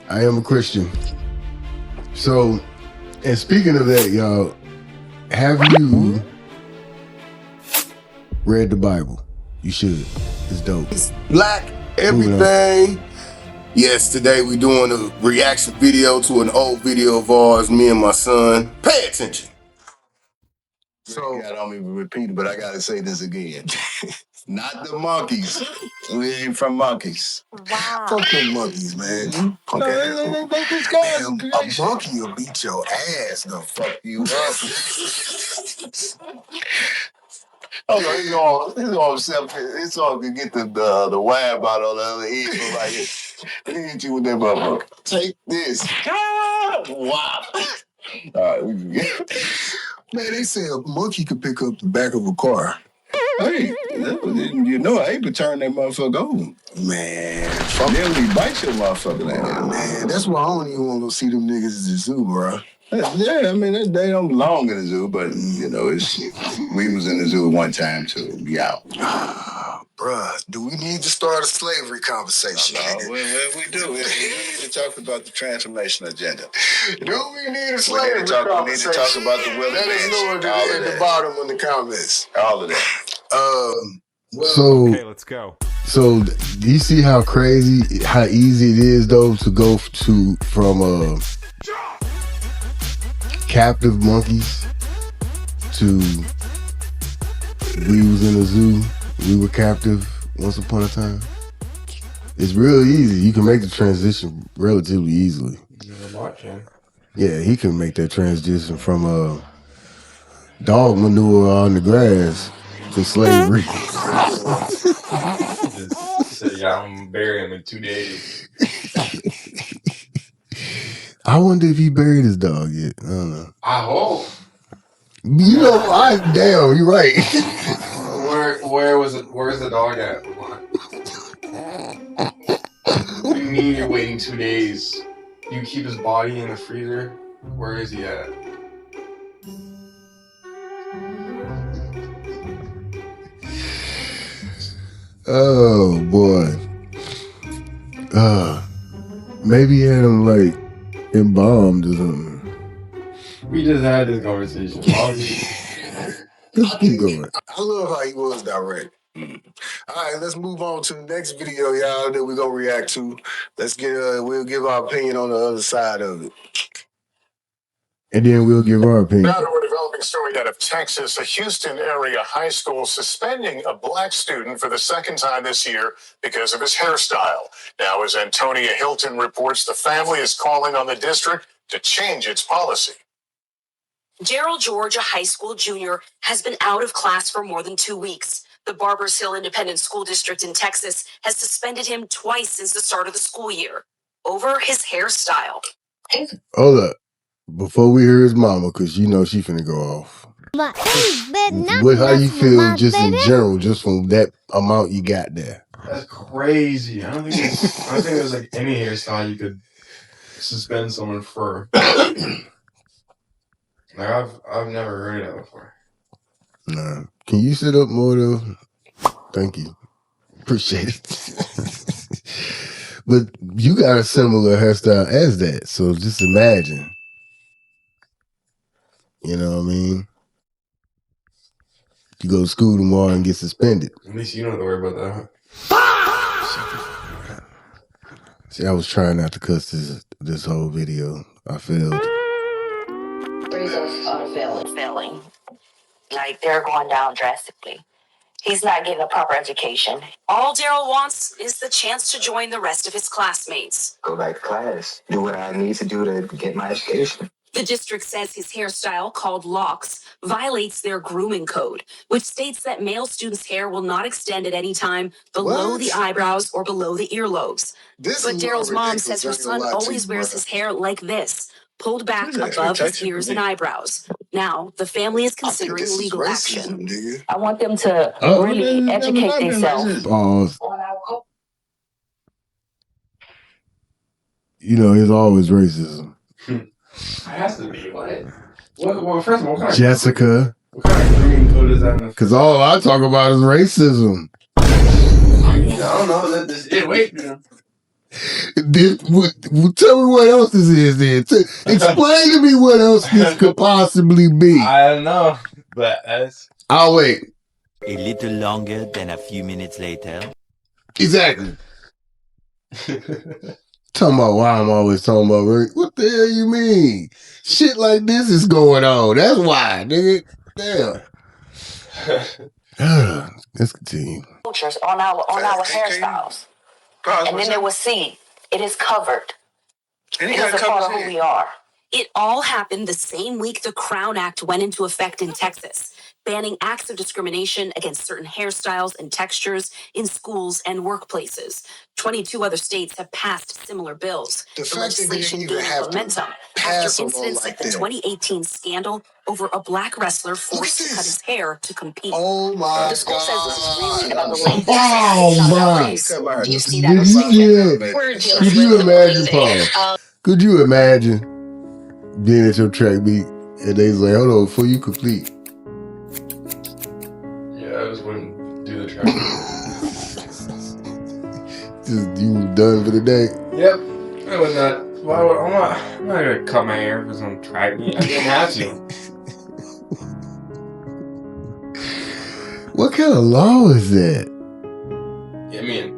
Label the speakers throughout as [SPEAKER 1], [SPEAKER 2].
[SPEAKER 1] I am a Christian. So, and speaking of that, y'all, have you read the Bible? You should. It's dope.
[SPEAKER 2] It's black everything. Yes, today we doing a reaction video to an old video of ours, me and my son. Pay attention.
[SPEAKER 3] So, got on me repeating, but I gotta say this again. Not the monkeys. We ain't from monkeys.
[SPEAKER 4] Wow.
[SPEAKER 3] Fuck them monkeys, man. Punk ass. Man, a monkey will beat your ass, they'll fuck you up. Oh no, it's all to get the wire out on the other end. So like, let me hit you with that motherfucker. Take this. Wow. All right, we can get. Man, they say a monkey could pick up the back of a car. Hey, you know, I ain't been turning that motherfucker over. Man, fuck. Nearly bite your motherfucker like that. Man, that's why I don't even want to go see them niggas at the zoo, bro. Yeah, I mean, they don't belong in the zoo, but, you know, we was in the zoo one time, too. We out. Bruh, do we need to start a slavery conversation? No, we do. We need to talk about the transformation agenda. Do we need a slavery conversation? We need to talk about the will. Let us know at the bottom in the comments. All of that.
[SPEAKER 1] So,
[SPEAKER 5] okay, let's go.
[SPEAKER 1] So, do you see how crazy, how easy it is, though, to go from captive monkeys to we was in a zoo, we were captive once upon a time? It's real easy. You can make the transition relatively easily. Yeah, he can make that transition from dog manure on the grass to slavery.
[SPEAKER 5] Just say, yeah, I'm gonna bury him in 2 days.
[SPEAKER 1] I wonder if he buried his dog yet. I don't know.
[SPEAKER 5] I hope.
[SPEAKER 1] You know, damn, you're right.
[SPEAKER 5] Where's the dog at? What do you mean you're waiting 2 days? You keep his body in the freezer? Where is he at?
[SPEAKER 1] Oh boy. Maybe he had him like embalmed or something.
[SPEAKER 5] We just had this conversation.
[SPEAKER 1] Let's keep going.
[SPEAKER 3] I love how he was direct. All right, let's move on to the next video, y'all, that we're gonna react to. Let's get we'll give our opinion on the other side of it.
[SPEAKER 1] And then we'll give our opinion.
[SPEAKER 6] Now to a developing story out of Texas, a Houston area high school suspending a black student for the second time this year because of his hairstyle. Now, as Antonia Hilton reports, the family is calling on the district to change its policy.
[SPEAKER 4] Gerald George, a high school junior, has been out of class for more than 2 weeks. The Barbers Hill Independent School District in Texas has suspended him twice since the start of the school year over his hairstyle.
[SPEAKER 1] Hold up. Before we hear his mama, because you know she finna go off. How you feel just in general, just from that amount you got there?
[SPEAKER 5] That's crazy. I don't think there's like any hairstyle you could suspend someone for. Like I've never heard of that before.
[SPEAKER 1] Nah. Can you sit up more though? Thank you. Appreciate it. But you got a similar hairstyle as that, so just imagine. You know what I mean? You go to school tomorrow and get suspended.
[SPEAKER 5] At least you don't have to worry about
[SPEAKER 1] that. See, I was trying not to cuss this whole video. I failed.
[SPEAKER 4] Failing. Like, they're going down drastically. He's not getting a proper education. All Daryl wants is the chance to join the rest of his classmates.
[SPEAKER 7] Go back to class. Do what I need to do to get my education.
[SPEAKER 4] The district says his hairstyle, called locks, violates their grooming code, which states that male students' hair will not extend at any time below the eyebrows or below the earlobes. But Daryl's mom says her son always wears his hair like this, pulled back above his ears and eyebrows. Now, the family is considering legal action.
[SPEAKER 7] I want them to really educate themselves.
[SPEAKER 1] You know, it's always racism.
[SPEAKER 5] It has to be. Well, first of all, what kind
[SPEAKER 1] Jessica.
[SPEAKER 5] What kind of grooming code is that?
[SPEAKER 1] Because all I talk about is racism.
[SPEAKER 5] I don't know. Wait.
[SPEAKER 1] Tell me what else this is then. Explain to me what else this could possibly be.
[SPEAKER 5] I don't know, but that's...
[SPEAKER 1] I'll wait.
[SPEAKER 8] A little longer than a few minutes later.
[SPEAKER 1] Exactly. Talking about why I'm always talking about Rick. What the hell you mean? Shit like this is going on. That's why, nigga. Damn. Let's continue.
[SPEAKER 4] On our hairstyles. And then there was C. It is covered. It is a part of who we are. It all happened the same week the Crown Act went into effect in Texas, banning acts of discrimination against certain hairstyles and textures in schools and workplaces. 22 other states have passed similar bills.
[SPEAKER 2] The legislation gained momentum
[SPEAKER 4] after incidents like the 2018 scandal over a black wrestler forced to cut his hair to compete.
[SPEAKER 2] Oh my
[SPEAKER 4] The school says this is really
[SPEAKER 2] God.
[SPEAKER 4] about the length.
[SPEAKER 1] Oh my.
[SPEAKER 4] Do you see that?
[SPEAKER 1] Could you imagine, Paul? Could you imagine being at your track meet and they was like, hold on, before you complete.
[SPEAKER 5] Yeah, I just wouldn't do the track.
[SPEAKER 1] Just you done for the day?
[SPEAKER 5] Yep. I would not. I'm not gonna cut my hair because I'm track meet. I didn't have to.
[SPEAKER 1] What kind of law is that?
[SPEAKER 5] I mean,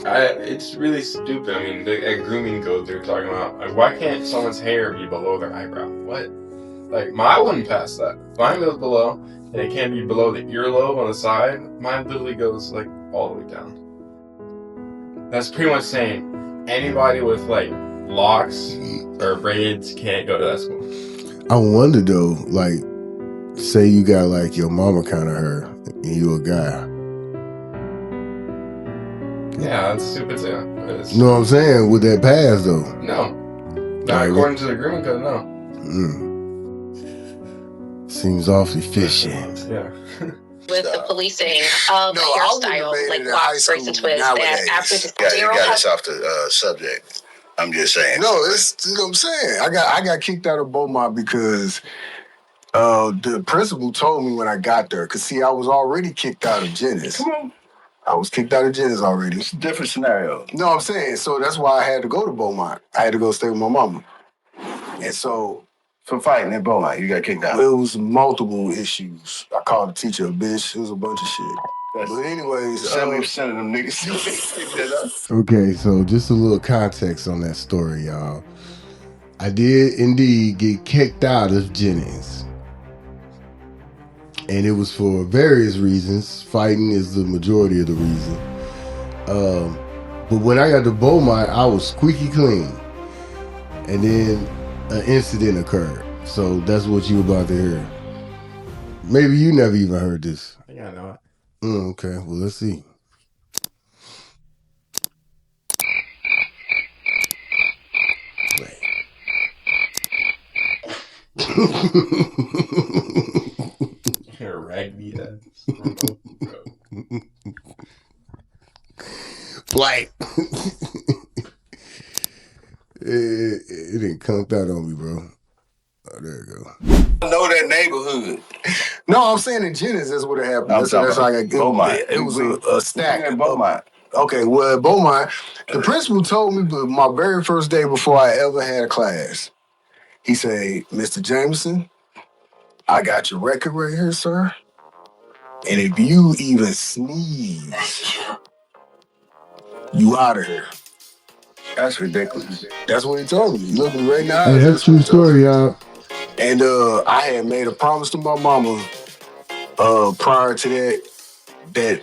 [SPEAKER 5] it's really stupid. I mean, at grooming code they're talking about, like, why can't someone's hair be below their eyebrow? What? Like, mine wouldn't pass that. Mine goes below, and it can't be below the earlobe on the side. Mine literally goes, like, all the way down. That's pretty much saying anybody with, like, locks or braids can't go to that school.
[SPEAKER 1] I wonder, though, like, say you got, like, your mama kind of hair, and you a guy.
[SPEAKER 5] Yeah, that's stupid too.
[SPEAKER 1] You know what I'm saying? Would that pass, though?
[SPEAKER 5] No. Not according to the grooming code, no.
[SPEAKER 1] Seems awfully fishy.
[SPEAKER 5] Yeah.
[SPEAKER 4] With the policing of hairstyle, like locks, braids, and twists, that after
[SPEAKER 3] you got us off the subject. I'm just saying.
[SPEAKER 2] No, it's you know what I'm saying. I got kicked out of Beaumont because the principal told me when I got there. Cause see, I was already kicked out of Jennings. Come on. I was kicked out of Jennings already.
[SPEAKER 3] It's a different scenario.
[SPEAKER 2] No, I'm saying, so that's why I had to go to Beaumont. I had to go stay with my mama. And so...
[SPEAKER 3] For fighting in Beaumont, you got kicked out.
[SPEAKER 2] It was multiple issues. I called the teacher a bitch. It was a bunch of shit. But anyways...
[SPEAKER 3] 70% of them niggas.
[SPEAKER 1] Okay, so just a little context on that story, y'all. I did indeed get kicked out of Jennings. And it was for various reasons. Fighting is the majority of the reason. But when I got to Beaumont, I was squeaky clean. And then an incident occurred. So that's what you about to hear. Maybe you never even heard this.
[SPEAKER 5] I think I know it.
[SPEAKER 1] Okay, well, let's see.
[SPEAKER 5] Rag me
[SPEAKER 1] Blight. It didn't come out on me, bro. Oh, there you go.
[SPEAKER 3] I know that neighborhood.
[SPEAKER 2] No, I'm saying in Jennings, that's what it happened. That's how I got
[SPEAKER 3] Beaumont.
[SPEAKER 2] It was a stack.
[SPEAKER 3] In Beaumont.
[SPEAKER 2] Okay, well, at Beaumont, the principal told me my very first day before I ever had a class, he said, Mr. Jameson, I got your record right here, sir. And if you even sneeze, you out of here.
[SPEAKER 3] That's ridiculous.
[SPEAKER 2] That's what he told me. Look me right in the eyes.
[SPEAKER 1] Hey, that's true story, y'all.
[SPEAKER 2] And I had made a promise to my mama prior to that day,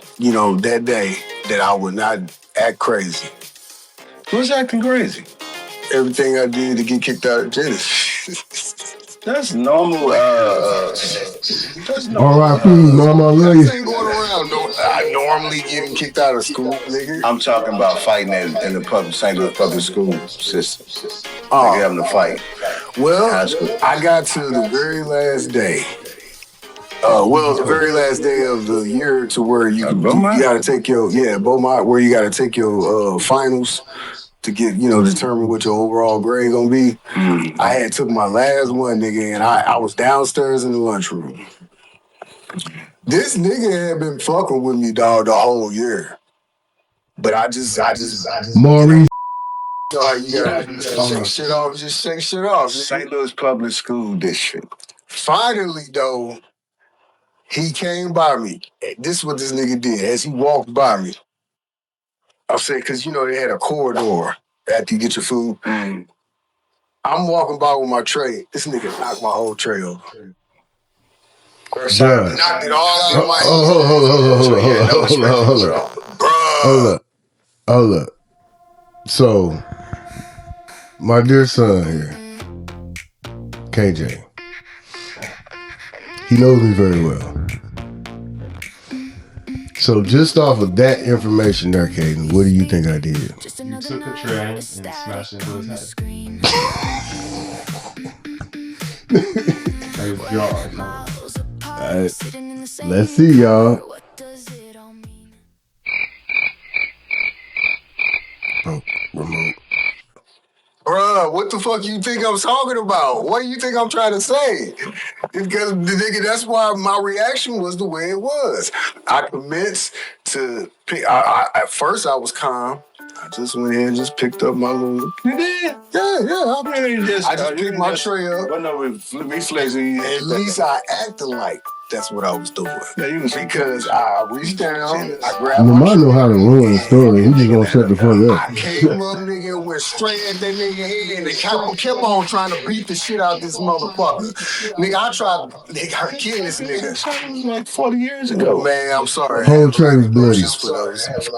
[SPEAKER 2] that I would not act crazy.
[SPEAKER 3] Who's acting crazy?
[SPEAKER 2] Everything I did to get kicked out of Jennings.
[SPEAKER 3] That's normal. That's normal.
[SPEAKER 1] R.I.P. Mama, I love you.
[SPEAKER 2] This ain't going around. I normally getting kicked out of school, nigga.
[SPEAKER 3] I'm talking about fighting in the St. Louis public school system. Nigga having to fight.
[SPEAKER 2] Well, I got to the very last day. The very last day of the year to where you got to take your Beaumont, where you got to take your finals to get determine what your overall grade gonna be. I had took my last one, nigga, and I was downstairs in the lunchroom. This nigga had been fucking with me, dog, the whole year. But I just
[SPEAKER 1] Maurice.
[SPEAKER 2] you know how you gotta shake shit off, just shake shit off.
[SPEAKER 3] St. Louis Public School District.
[SPEAKER 2] Finally, though, he came by me. This is what this nigga did. As he walked by me, I said, because you know they had a corridor after you get your food.
[SPEAKER 3] Mm.
[SPEAKER 2] I'm walking by with my tray. This nigga knocked my whole tray over.
[SPEAKER 1] Bruh.
[SPEAKER 2] Knocked it all out of my
[SPEAKER 1] Hold up. So, my dear son here, KJ, he knows me very well. So just off of that information there, Caden, what do you think I did?
[SPEAKER 5] You took a tray and smashed it into his head. Like his jaw or something.
[SPEAKER 1] Let's see, y'all. Oh, remote.
[SPEAKER 2] Bruh, what the fuck you think I'm talking about? What do you think I'm trying to say? Because the nigga, that's why my reaction was the way it was. I commenced to pick. At first, I was calm. I just went in and just picked up my little.
[SPEAKER 3] You did?
[SPEAKER 2] Yeah.
[SPEAKER 3] I
[SPEAKER 2] just picked my tray up.
[SPEAKER 3] Well, no, reflexing.
[SPEAKER 2] At least I acted like that's what I was doing.
[SPEAKER 3] Yeah, you was
[SPEAKER 2] Because I reached down, I grabbed
[SPEAKER 1] Lamar know how to ruin a story. He just gonna shut the fuck up.
[SPEAKER 2] I came up, nigga, and went straight at that nigga head, and the cop kept on trying to beat the shit out this motherfucker. Nigga, I tried to kill this nigga.
[SPEAKER 3] That was like 40 years ago.
[SPEAKER 2] Man, I'm sorry.
[SPEAKER 1] Whole tray was bloody.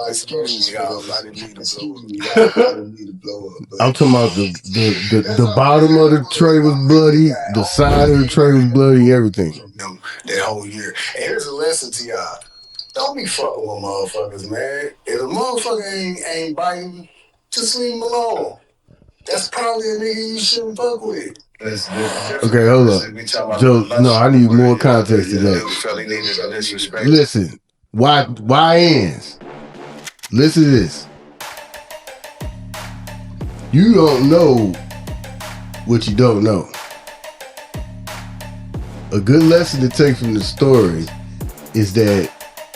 [SPEAKER 2] Excuse me, y'all. I didn't mean to blow up.
[SPEAKER 1] I'm talking about the bottom of the tray was bloody, the side of the tray was bloody, everything.
[SPEAKER 2] That whole year. And here's a lesson to y'all. Don't be fucking with motherfuckers, man. If a motherfucker ain't biting, just leave him alone. That's probably a nigga you shouldn't fuck with.
[SPEAKER 1] Okay, hold up. Joe, no, I need more context to that. Listen, why ends? Listen to this. You don't know what you don't know. A good lesson to take from the story is that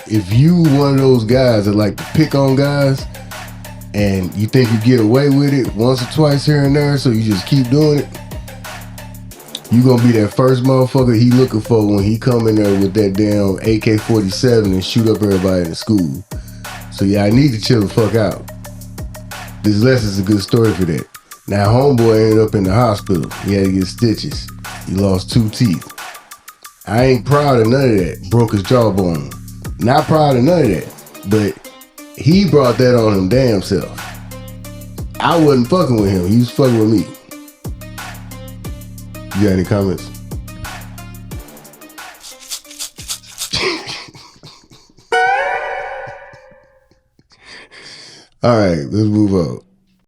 [SPEAKER 1] if you one of those guys that like to pick on guys and you think you get away with it once or twice here and there, so you just keep doing it, you gonna be that first motherfucker he looking for when he come in there with that damn AK-47 and shoot up everybody in the school. So yeah, I need to chill the fuck out. This lesson's a good story for that. Now homeboy ended up in the hospital. He had to get stitches. He lost 2 teeth. I ain't proud of none of that. Broke his jawbone. Not proud of none of that. But he brought that on him damn self. I wasn't fucking with him. He was fucking with me. You got any comments? All right, let's move on.